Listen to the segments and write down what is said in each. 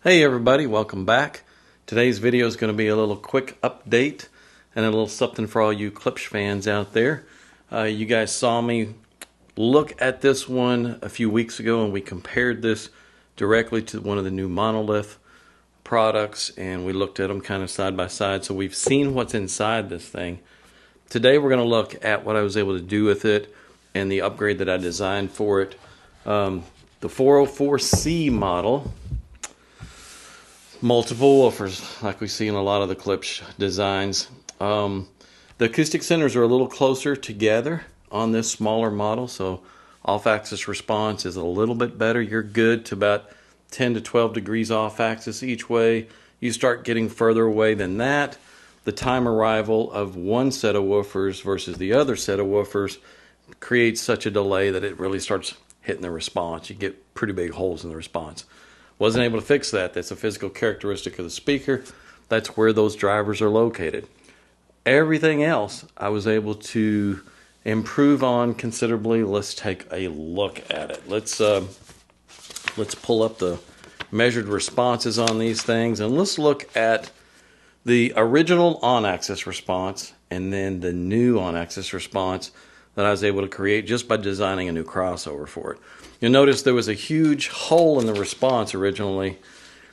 Hey everybody, welcome back. Today's video is going to be a little quick update and a little something for all you Klipsch fans out there. You guys saw me look at this one a few weeks ago and we compared this directly to one of the new monolith products and we looked at them kind of side by side, so we've seen what's inside this thing. Today we're going to look at what I was able to do with it and the upgrade that I designed for it. The 404C model, multiple woofers like we see in a lot of the Klipsch designs. The acoustic centers are a little closer together on this smaller model, so off-axis response is a little bit better. You're good to about 10 to 12 degrees off-axis each way. You start getting further away than that, the time arrival of one set of woofers versus the other set of woofers creates such a delay that it really starts hitting the response. You get pretty big holes in the response. Wasn't able to fix that. That's a physical characteristic of the speaker. That's where those drivers are located. Everything else I was able to improve on considerably. Let's take a look at it. Let's pull up the measured responses on these things and let's look at the original on-axis response and then the new on-axis response that I was able to create just by designing a new crossover for it. You'll notice there was a huge hole in the response originally.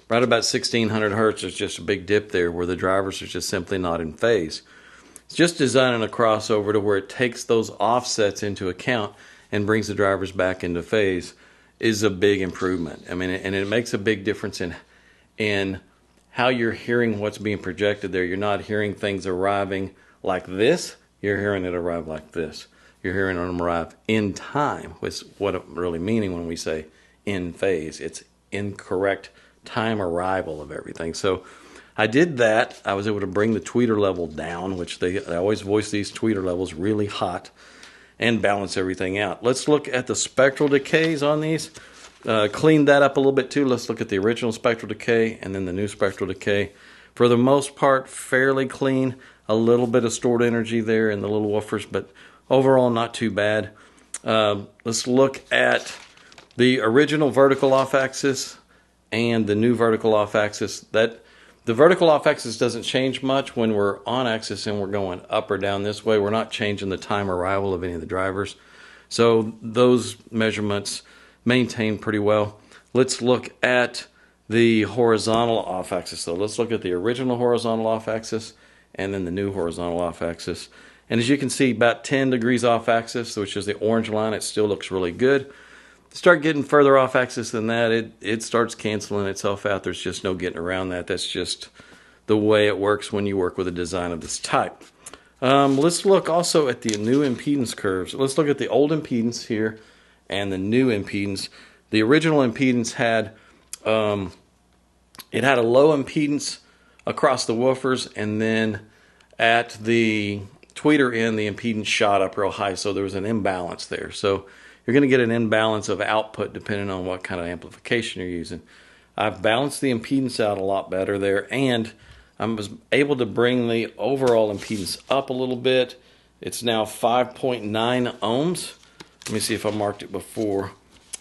Right about 1600 hertz, there's just a big dip there where the drivers are just simply not in phase. It's just designing a crossover to where it takes those offsets into account and brings the drivers back into phase is a big improvement. I mean, and it makes a big difference in how you're hearing what's being projected there. You're not hearing things arriving like this, you're hearing it arrive like this. You're hearing them arrive in time, which is what it's really meaning when we say in phase. It's incorrect time arrival of everything. So I did that. I was able to bring the tweeter level down, which I always voice these tweeter levels really hot, and balance everything out. Let's look at the spectral decays on these. Clean that up a little bit too. Let's look at the original spectral decay and then the new spectral decay. For the most part, fairly clean. A little bit of stored energy there in the little woofers, but overall, not too bad. Let's look at the original vertical off-axis and the new vertical off-axis. The vertical off-axis doesn't change much when we're on-axis and we're going up or down this way. We're not changing the time arrival of any of the drivers. So those measurements maintain pretty well. Let's look at the horizontal off-axis. So let's look at the original horizontal off-axis and then the new horizontal off-axis. And as you can see, about 10 degrees off-axis, which is the orange line, it still looks really good. Start getting further off-axis than that, it starts canceling itself out. There's just no getting around that. That's just the way it works when you work with a design of this type. Let's look also at the new impedance curves. Let's look at the old impedance here and the new impedance. The original impedance had it had a low impedance across the woofers, and then at the tweeter end, the impedance shot up real high, so there was an imbalance there. So you're going to get an imbalance of output depending on what kind of amplification you're using. I've balanced the impedance out a lot better there, and I was able to bring the overall impedance up a little bit. It's now 5.9 ohms. Let me see if I marked it before.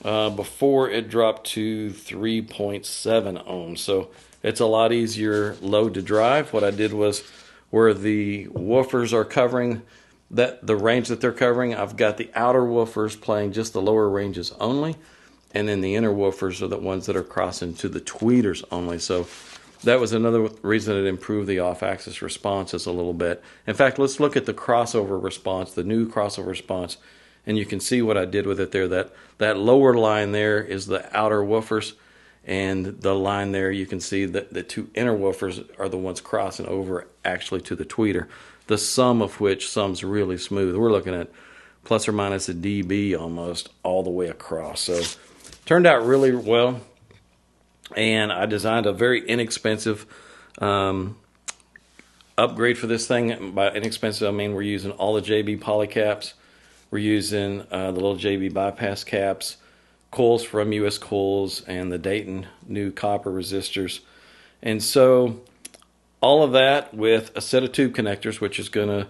Before it dropped to 3.7 ohms, so it's a lot easier load to drive. What I did was, where the woofers are covering the range that they're covering, I've got the outer woofers playing just the lower ranges only, and then the inner woofers are the ones that are crossing to the tweeters only. So that was another reason it improved the off-axis responses a little bit. In fact, let's look at the crossover response, the new crossover response, and you can see what I did with it there. That lower line there is the outer woofers, and the line there, you can see that the two inner woofers are the ones crossing over actually to the tweeter, the sum of which sums really smooth. We're looking at plus or minus a dB almost all the way across. So turned out really well, and I designed a very inexpensive upgrade for this thing. By inexpensive, I mean we're using all the JB polycaps. We're using the little JB bypass caps, coils from US Coils, and the Dayton new copper resistors. And so all of that with a set of tube connectors, which is going to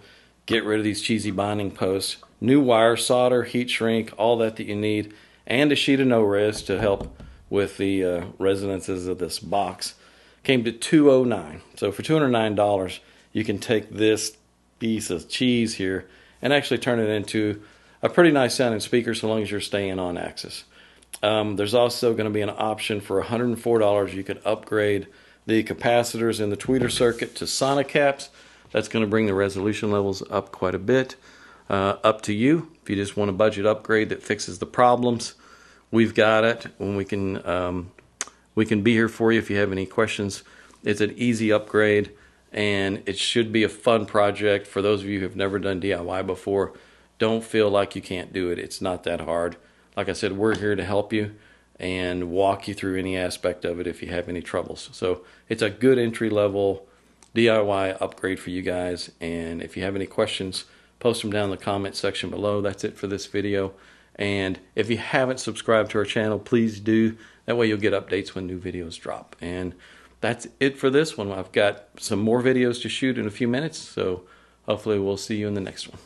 get rid of these cheesy binding posts, new wire solder, heat shrink, all that you need, and a sheet of no-res to help with the resonances of this box. Came to $209. So for $209, you can take this piece of cheese here and actually turn it into a pretty nice sounding speaker, so long as you're staying on axis. There's also going to be an option for $104. You can upgrade the capacitors in the tweeter circuit to sonic caps. That's going to bring the resolution levels up quite a bit. Up to you. If you just want a budget upgrade that fixes the problems, we've got it. And we can be here for you if you have any questions. It's an easy upgrade, and it should be a fun project for those of you who have never done DIY before. Don't feel like you can't do it. It's not that hard. Like I said, we're here to help you and walk you through any aspect of it if you have any troubles. So it's a good entry-level DIY upgrade for you guys. And if you have any questions, post them down in the comment section below. That's it for this video. And if you haven't subscribed to our channel, please do. That way you'll get updates when new videos drop. And that's it for this one. I've got some more videos to shoot in a few minutes, so hopefully we'll see you in the next one.